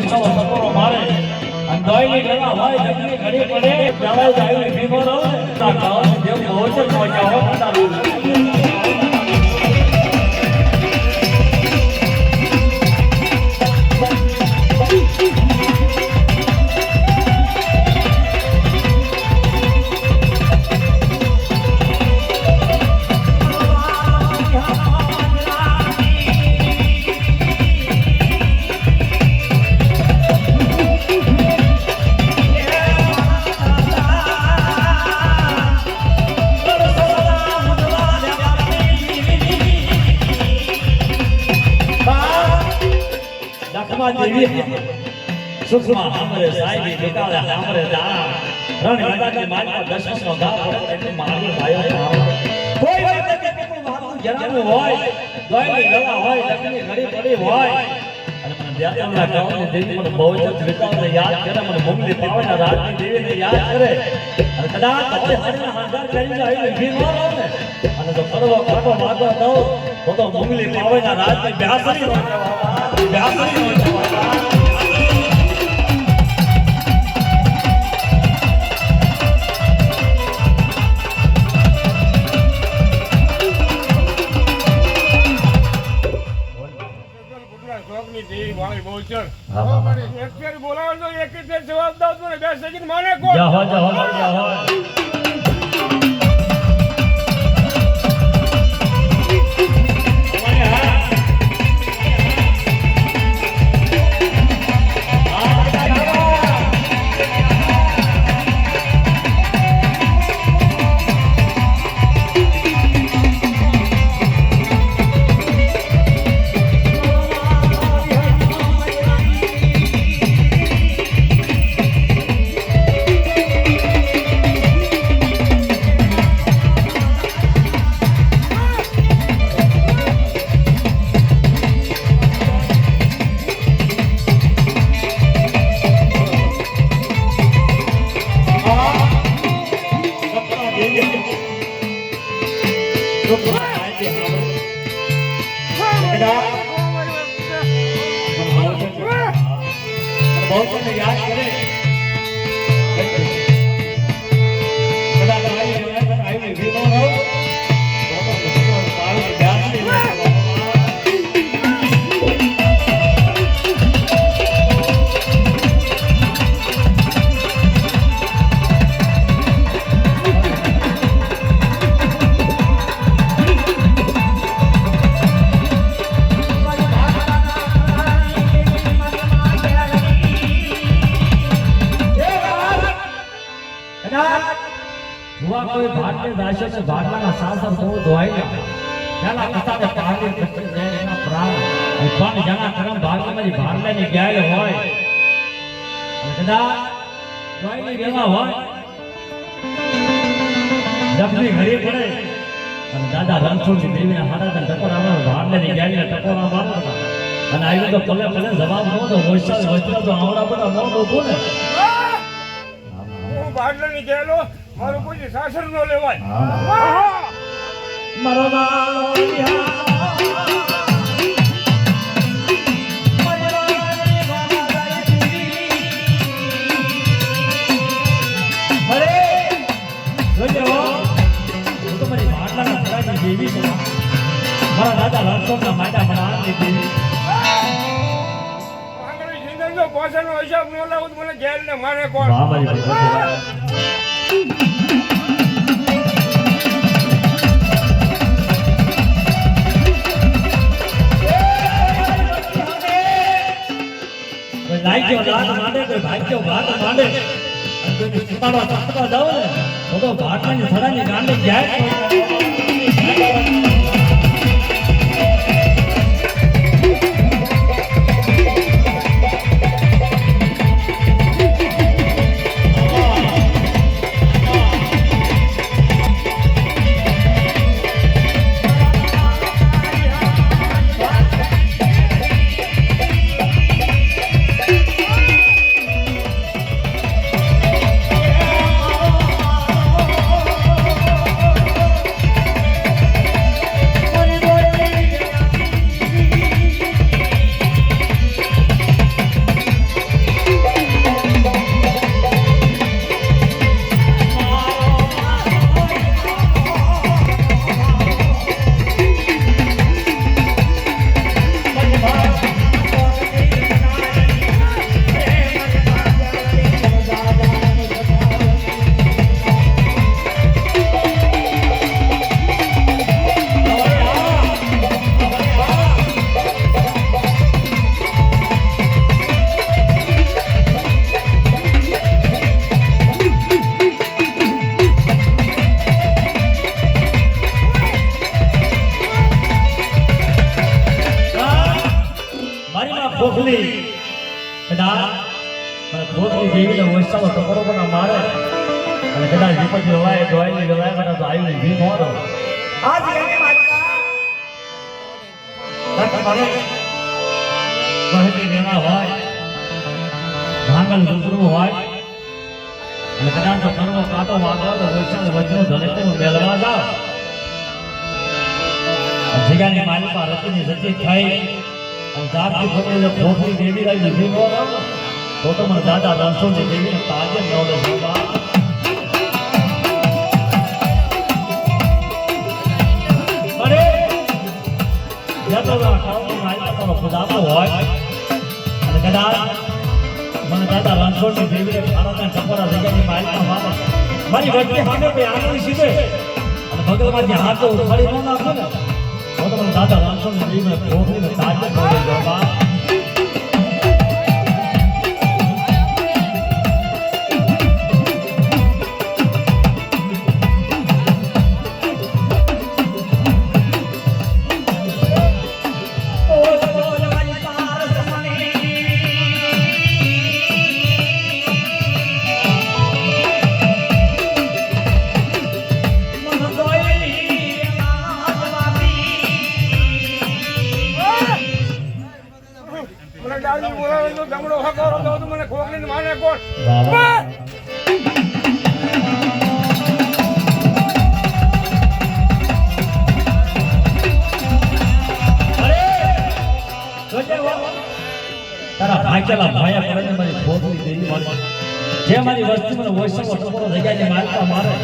વિસાવો સપોરો મારે અને દોયની ગળા હોય જગની ઘડી પડે જવાય જાય ભીમો રહો તા ગાવ જેમ બહુ જ મોજા હો તારું સુખમાં हमरे સાઈબી દુકાળે हमरे દાણા રણ ગંગાની માલમાં દશમનો ગાવ પડે એટલે મારી ભાઈઓ કોઈ રીતે કેટલું વાતું જણાવું હોય દોયની ગળા હોય લખની ઘડી પડી હોય અને મને વ્યાતમના ગાવની દેવી મને બહુ જ વિકાવને યાદ કરે મને મુંગલી પાવના રાજની દેવીને યાદ કરે અને કદાચ હોય હરિના હાજર કરી જાય ભીમો ને અને જો કરવો કાટો માગવા દઉં તો મુંગલી પાવના રાજની બ્યાસરી નો કહેવાય બ્યાસરી નો કહેવાય જવાબ દઉં મને 10 સેકન્ડ માને કોણ જાહો યાદ કરે कोई भारतीय राष्ट्र से भारला शासन को दोहाई जना कथा ने पहाड़ी कष्ट जय ना प्राण पण जना कर्म भाग्य में भारला ने गया होय અને કદા दोहाई गेला होय જબની ઘડી પડે અને દાદા રણછોડજી દેવીના હાડા ટકોરા ભારલા ને ગયા ટકોરા મારતા અને આવ્યો તો પલે પલે જવાબ નો તો હોશિયાર વચનો તો આવડા બધા નો દોતો ને હું ભારલા ને ગયેલો મારું કોઈ શાસન નો લેવાય મારો નામ દેવી મારા દાદા રણછોડના માતા બનાવની દેવી આગળ જિંદગીનો પોષણનો હિસાબ ન લાવું મને જેલ ને મારે કોણ વાહ મારી કોઈ લાગ્યો લાત માંડે કોઈ ભાગ્યો ભાત માંડે અને કોઈ સુતાડો ચાટવા જાવ ને તો ભાટની થડાની ગાંડે જાય કદાચ મને ભોગની દેવીને વૈષ્ણવ ટકોરો પણ મારે અને કદાચ વિપત્તિ હવાય ડોયલી ગવાય મને તો આવ્યું ભી મોરો આજ ગઈ માતા મને બહેની લેના હોય ભાંગલ દુસરું હોય અને કદાચ તો કર્મ કાંટો વાગવા તો વૈષ્ણવ વજનો ધને તો મેળવા જાવ જગ્યાની માલિકા રતિની સચિત થઈ અને જાતની ફકીને ભોગની દેવી લઈ લીધી નો તો મને દાદા રણછોડની દેવીને તાજે ન લે બાબા અરે યતોલા કાઉની માલિકા તો ખુદાતો હોય અને કદાચ મને દાદા રણછોડની દેવીને ભારતના ચપરા જગ્યાની માલિકા મારે મારી વચ્ચે સામે કોઈ આંગળી સીધે અને ભગવાનમાંથી હાથ ઉખાડી ન નાખો ને તો મને દાદા રણછોડની દેવીને ભોગની તાજે ન લે બાબા મને ડાળી બોલાવે તો ગમડો હકારો તો મને ખોખલીને મારે કોણ બાબા તારા ભાગ્યલા ભાયા પડે મારી ભોગની દેવી મારી જે મારી વસ્તી મને વૈષ્ણવ ટકોરો જગ્યાની મારતા મારે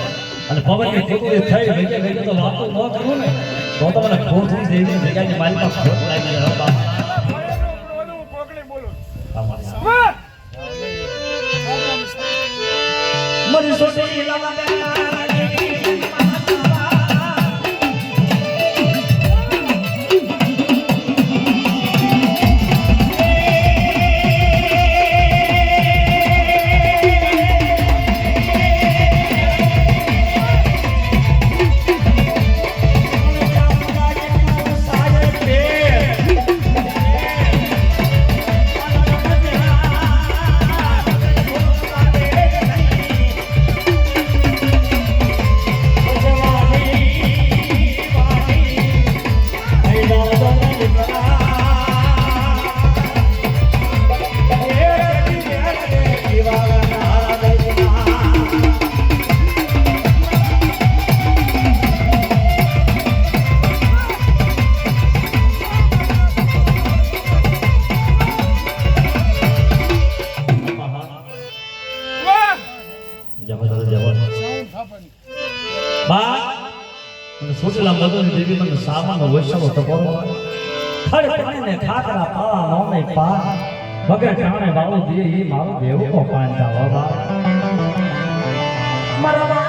અને પવનની કુકડી થઈ વેગે વેગે તો વાતો ન કરું ને તો મને ભોગની દેવી જગ્યાની મારી પાસે ભોગ લાગી જાય બાબા હું ખોખલી બોલું વાહ! મારી સોટી લાલા સોચલા મગની દેવી મને સામાન વૈષ્ણવ ટકોરો ખડ પાણીને ખાકરા પાવા નોને પા વગર ટાણે બાળું દે ઈ મારું દેવું કો પાંચા બાબા મારા